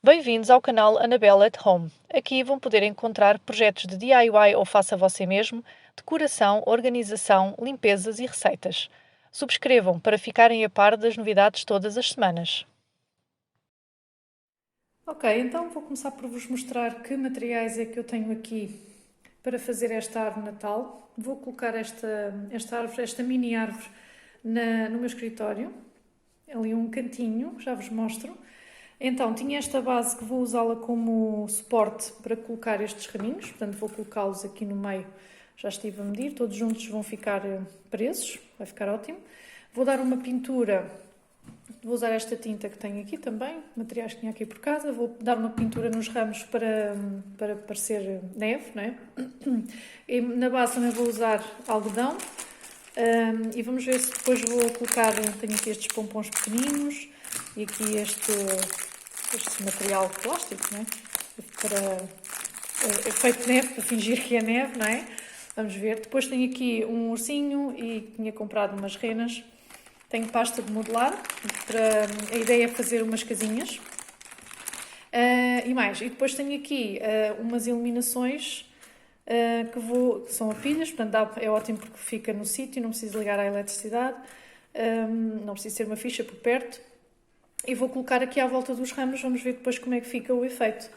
Bem-vindos ao canal Annabelle at Home. Aqui vão poder encontrar projetos de DIY ou faça você mesmo, decoração, organização, limpezas e receitas. Subscrevam para ficarem a par das novidades todas as semanas. Ok, então vou começar por vos mostrar que materiais é que eu tenho aqui para fazer esta árvore de Natal. Vou colocar esta árvore, esta mini árvore no meu escritório, ali um cantinho, já vos mostro. Então, tinha esta base que vou usá-la como suporte para colocar estes raminhos, portanto vou colocá-los aqui no meio, já estive a medir, todos juntos vão ficar presos, vai ficar ótimo. Vou dar uma pintura, vou usar esta tinta que tenho aqui também, materiais que tinha aqui por casa, vou dar uma pintura nos ramos para parecer neve, não é? E na base também vou usar algodão, e vamos ver se depois vou colocar, tenho aqui estes pompons pequeninos e aqui este material de plástico, não é? É feito de neve, para fingir que é neve, não é? Vamos ver. Depois tenho aqui um ursinho e tinha comprado umas renas. Tenho pasta de modelar, a ideia é fazer umas casinhas. E mais. E depois tenho aqui umas iluminações que são a pilhas, portanto é ótimo porque fica no sítio, não preciso ligar à eletricidade, não preciso ter uma ficha por perto. E vou colocar aqui à volta dos ramos, vamos ver depois como é que fica o efeito.